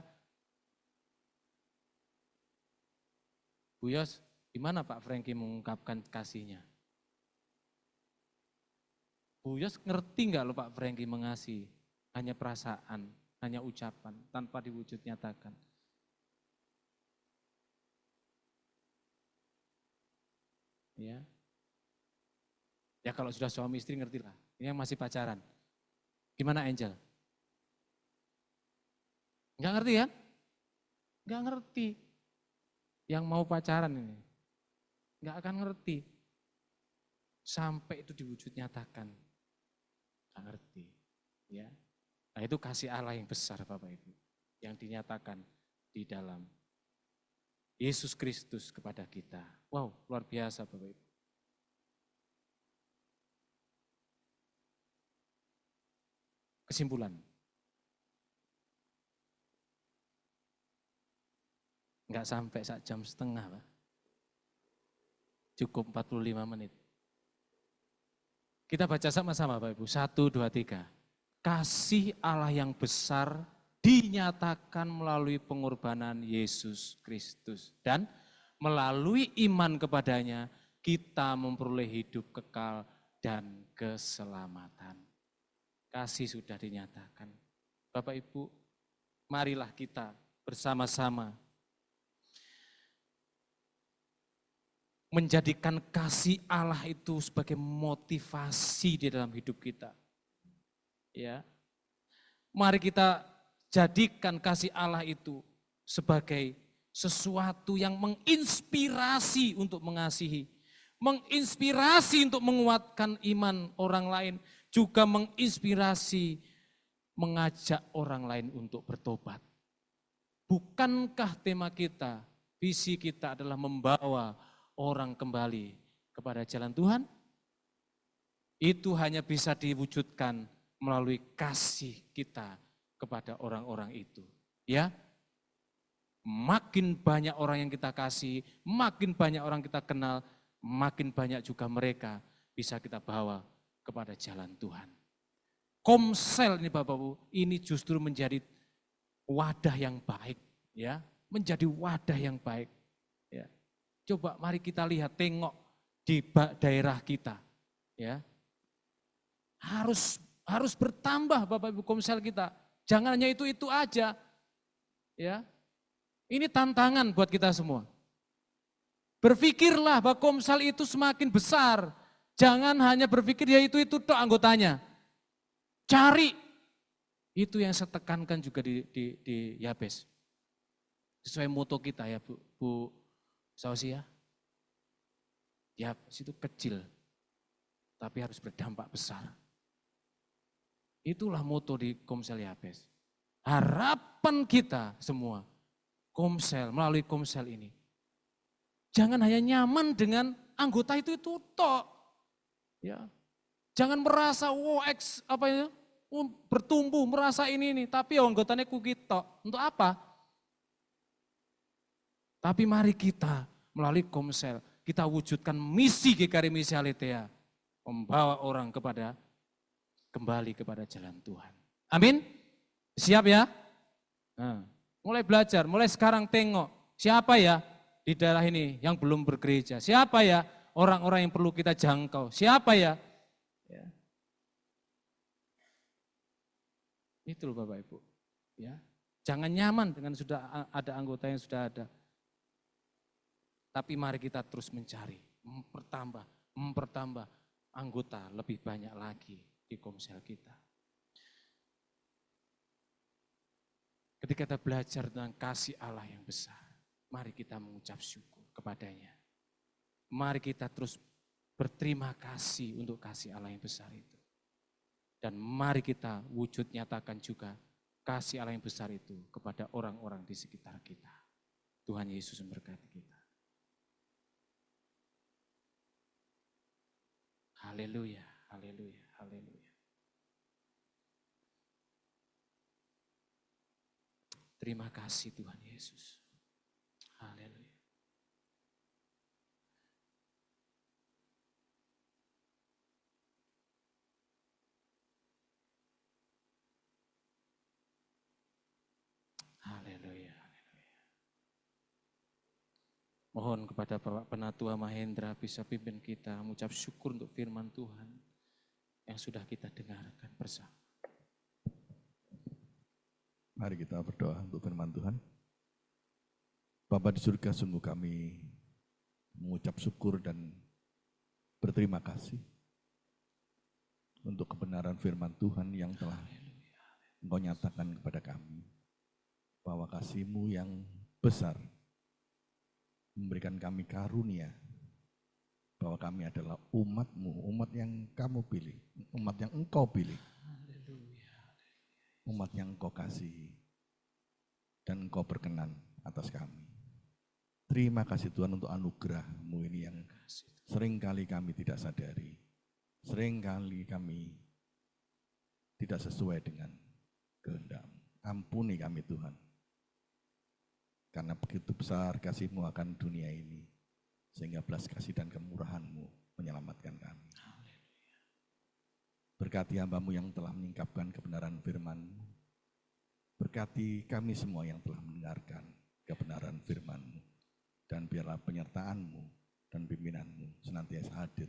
Bu Yos, gimana Pak Franky mengungkapkan kasihnya? Bu Yos ngerti enggak loh Pak Franky mengasihi? Hanya perasaan, hanya ucapan, tanpa diwujud nyatakan. Ya. Ya kalau sudah suami istri ngerti lah. Ini yang masih pacaran. Gimana Angel? Enggak ngerti ya? Enggak ngerti. Yang mau pacaran ini. Enggak akan ngerti. Sampai itu diwujud nyatakan. Enggak ngerti. Ya. Nah itu kasih Allah yang besar Bapak Ibu. Yang dinyatakan di dalam Yesus Kristus kepada kita. Wow, luar biasa Bapak Ibu. Kesimpulan. Enggak sampai 1,5 jam, Pak. Cukup 45 menit. Kita baca sama-sama Bapak Ibu. 1, 2, 3. Kasih Allah yang besar dinyatakan melalui pengorbanan Yesus Kristus. Dan melalui iman kepadanya kita memperoleh hidup kekal dan keselamatan. Kasih sudah dinyatakan. Bapak Ibu, marilah kita bersama-sama menjadikan kasih Allah itu sebagai motivasi di dalam hidup kita. Ya. Mari kita jadikan kasih Allah itu sebagai sesuatu yang menginspirasi untuk mengasihi, menginspirasi untuk menguatkan iman orang lain, juga menginspirasi mengajak orang lain untuk bertobat. Bukankah tema kita, visi kita adalah membawa orang kembali kepada jalan Tuhan? Itu hanya bisa diwujudkan melalui kasih kita kepada orang-orang itu. Ya, makin banyak orang yang kita kasih, makin banyak orang kita kenal, makin banyak juga mereka bisa kita bawa kepada jalan Tuhan. Komsel ini Bapak Ibu, ini justru menjadi wadah yang baik, ya, menjadi wadah yang baik. Ya. Coba mari kita lihat, tengok di daerah kita. Ya, harus bertambah Bapak Ibu Komsel kita. Jangan hanya itu aja. Ya. Ini tantangan buat kita semua. Berpikirlah bahwa Komsel itu semakin besar. Jangan hanya berpikir ya itu tok anggotanya. Cari. Itu yang saya tekankan juga di Yabes. Sesuai moto kita ya Bu Sausi ya. Yabes itu kecil, tapi harus berdampak besar. Itulah moto di Komsel Yabes. Harapan kita semua, Komsel, melalui Komsel ini. Jangan hanya nyaman dengan anggota itu tok. Ya. Jangan merasa bertumbuh, merasa ini, tapi anggotanya kukitok. Untuk apa? Tapi mari kita melalui Komsel, kita wujudkan misi GKRI Misi Aletheia, membawa orang kembali kepada jalan Tuhan. Amin? Siap ya? Nah, mulai belajar, mulai sekarang tengok, siapa ya di daerah ini yang belum bergereja? Siapa ya orang-orang yang perlu kita jangkau? Siapa ya? Ya. Itu loh Bapak Ibu. Ya. Jangan nyaman dengan sudah ada anggota yang sudah ada. Tapi mari kita terus mencari, mempertambah anggota lebih banyak lagi di Komsel kita. Ketika kita belajar tentang kasih Allah yang besar, mari kita mengucap syukur kepadanya. Mari kita terus berterima kasih untuk kasih Allah yang besar itu. Dan mari kita wujud nyatakan juga kasih Allah yang besar itu kepada orang-orang di sekitar kita. Tuhan Yesus memberkati kita. Haleluya, haleluya, haleluya. Terima kasih Tuhan Yesus. Haleluya. Haleluya, haleluya. Mohon kepada Bapak Penatua Mahendra bisa pimpin kita mengucap syukur untuk firman Tuhan yang sudah kita dengarkan bersama. Mari kita berdoa untuk firman Tuhan. Bapa di surga, sungguh kami mengucap syukur dan berterima kasih untuk kebenaran firman Tuhan yang telah Engkau nyatakan kepada kami. Bahwa kasih-Mu yang besar memberikan kami karunia bahwa kami adalah umat-Mu, umat yang Kamu pilih, umat yang Engkau pilih. Umat yang Engkau kasihi dan Engkau berkenan atas kami. Terima kasih Tuhan untuk anugerah-Mu ini yang seringkali kami tidak sadari. Seringkali kami tidak sesuai dengan kehendak-Mu. Ampuni kami Tuhan. Karena begitu besar kasih-Mu akan dunia ini, sehingga belas kasih dan kemurahan-Mu menyelamatkan kami. Berkati hamba-Mu yang telah menyingkapkan kebenaran firman-Mu. Berkati kami semua yang telah mendengarkan kebenaran firman-Mu. Dan biarlah penyertaan-Mu dan pimpinan-Mu senantiasa hadir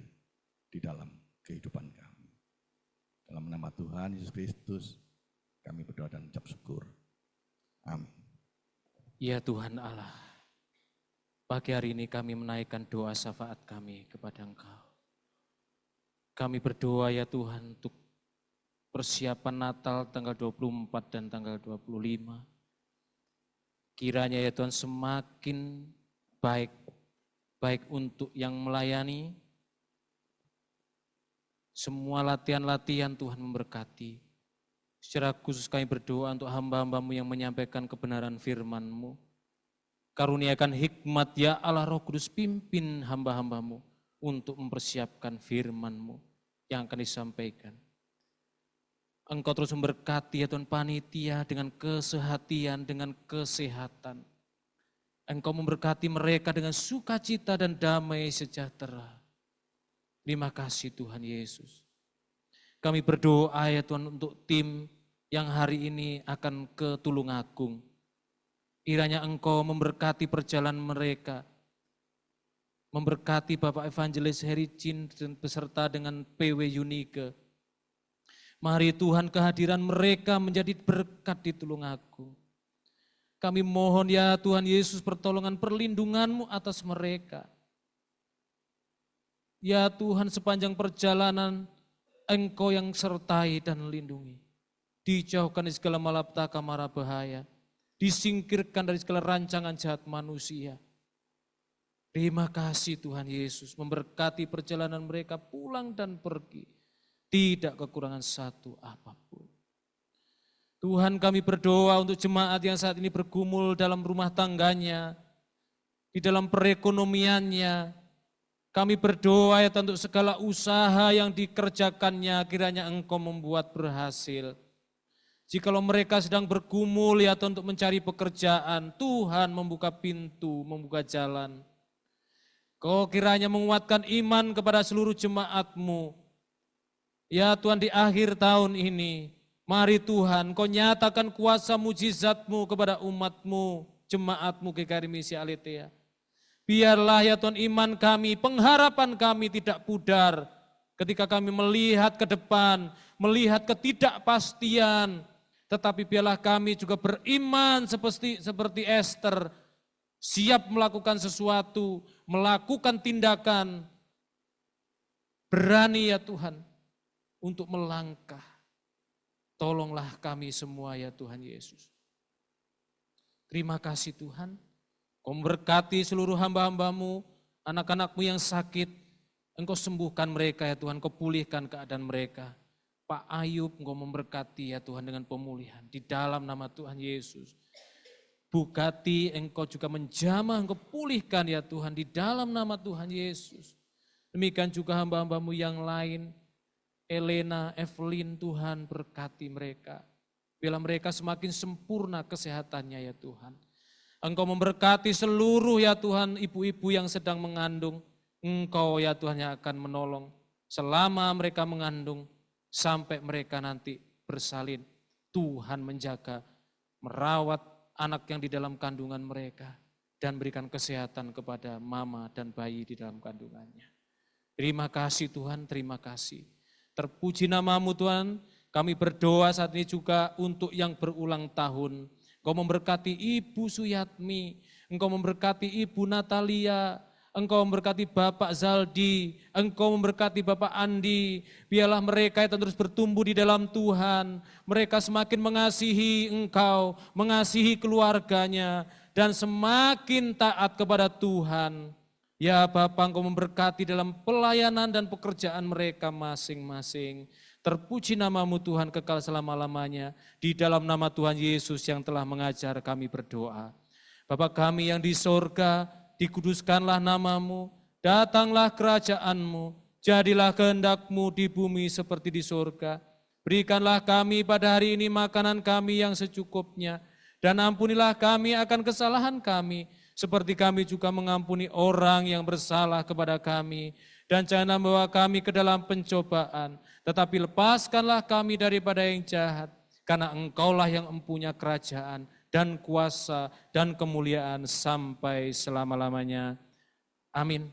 di dalam kehidupan kami. Dalam nama Tuhan Yesus Kristus, kami berdoa dan ucap syukur. Amin. Ya Tuhan Allah, pagi hari ini kami menaikkan doa syafaat kami kepada Engkau. Kami berdoa ya Tuhan untuk persiapan Natal tanggal 24 dan tanggal 25. Kiranya ya Tuhan semakin baik untuk yang melayani. Semua latihan-latihan Tuhan memberkati. Secara khusus kami berdoa untuk hamba-hamba-Mu yang menyampaikan kebenaran firman-Mu. Karuniakan hikmat ya Allah Roh Kudus, pimpin hamba-hamba-Mu untuk mempersiapkan firman-Mu yang akan disampaikan. Engkau terus memberkati ya Tuhan panitia dengan kesehatian, dengan kesehatan. Engkau memberkati mereka dengan sukacita dan damai sejahtera. Terima kasih Tuhan Yesus. Kami berdoa ya Tuhan untuk tim yang hari ini akan ke Tulungagung. Kiranya Engkau memberkati perjalanan mereka. memberkati Bapak Evangelis Heri Chin beserta dengan PW Yunike. Mari Tuhan kehadiran mereka menjadi berkat di Tulungagung. Kami mohon ya Tuhan Yesus pertolongan perlindungan-Mu atas mereka. Ya Tuhan sepanjang perjalanan Engkau yang sertai dan lindungi. Dijauhkan dari segala malapetaka mara bahaya. Disingkirkan dari segala rancangan jahat manusia. Terima kasih Tuhan Yesus memberkati perjalanan mereka pulang dan pergi. Tidak kekurangan satu apapun. Tuhan kami berdoa untuk jemaat yang saat ini bergumul dalam rumah tangganya, di dalam perekonomiannya. Kami berdoa ya untuk segala usaha yang dikerjakannya kiranya Engkau membuat berhasil. Jikalau mereka sedang bergumul ya untuk mencari pekerjaan, Tuhan membuka pintu, membuka jalan. Kau kiranya menguatkan iman kepada seluruh jemaat-Mu. Ya Tuhan di akhir tahun ini, mari Tuhan Kau nyatakan kuasa mujizat-Mu kepada umat-Mu, jemaat-Mu GKRI Misi Aletheia. Biarlah ya Tuhan iman kami, pengharapan kami tidak pudar ketika kami melihat ke depan, melihat ketidakpastian. Tetapi biarlah kami juga beriman seperti Esther, siap melakukan sesuatu, melakukan tindakan, berani ya Tuhan untuk melangkah. Tolonglah kami semua ya Tuhan Yesus. Terima kasih Tuhan. Kau memberkati seluruh hamba-hamba-Mu, anak-anak-Mu yang sakit. Engkau sembuhkan mereka ya Tuhan, Kau pulihkan keadaan mereka. Pak Ayub Engkau memberkati ya Tuhan dengan pemulihan di dalam nama Tuhan Yesus. Bugatti Engkau juga menjamah, Engkau pulihkan ya Tuhan di dalam nama Tuhan Yesus. Demikian juga hamba-hamba-Mu yang lain, Elena, Evelyn, Tuhan berkati mereka. Biarlah mereka semakin sempurna kesehatannya ya Tuhan. Engkau memberkati seluruh ya Tuhan ibu-ibu yang sedang mengandung. Engkau ya Tuhan yang akan menolong selama mereka mengandung sampai mereka nanti bersalin. Tuhan menjaga, merawat anak yang di dalam kandungan mereka dan berikan kesehatan kepada mama dan bayi di dalam kandungannya. Terima kasih Tuhan, terima kasih. Terpuji nama-Mu Tuhan, kami berdoa saat ini juga untuk yang berulang tahun. Engkau memberkati Ibu Suyatmi, Engkau memberkati Ibu Natalia, Engkau memberkati Bapak Zaldi, Engkau memberkati Bapak Andi. Biarlah mereka yang terus bertumbuh di dalam Tuhan. Mereka semakin mengasihi Engkau, mengasihi keluarganya, dan semakin taat kepada Tuhan. Ya Bapa, Engkau memberkati dalam pelayanan dan pekerjaan mereka masing-masing. Terpuji nama-Mu Tuhan kekal selama-lamanya. Di dalam nama Tuhan Yesus yang telah mengajar kami berdoa. Bapa kami yang di sorga, dikuduskanlah nama-Mu, datanglah kerajaan-Mu, jadilah kehendak-Mu di bumi seperti di sorga. Berikanlah kami pada hari ini makanan kami yang secukupnya, dan ampunilah kami akan kesalahan kami, seperti kami juga mengampuni orang yang bersalah kepada kami. Dan jangan membawa kami ke dalam pencobaan, tetapi lepaskanlah kami daripada yang jahat, karena Engkaulah yang mempunyai kerajaan dan kuasa dan kemuliaan sampai selama-lamanya. Amin.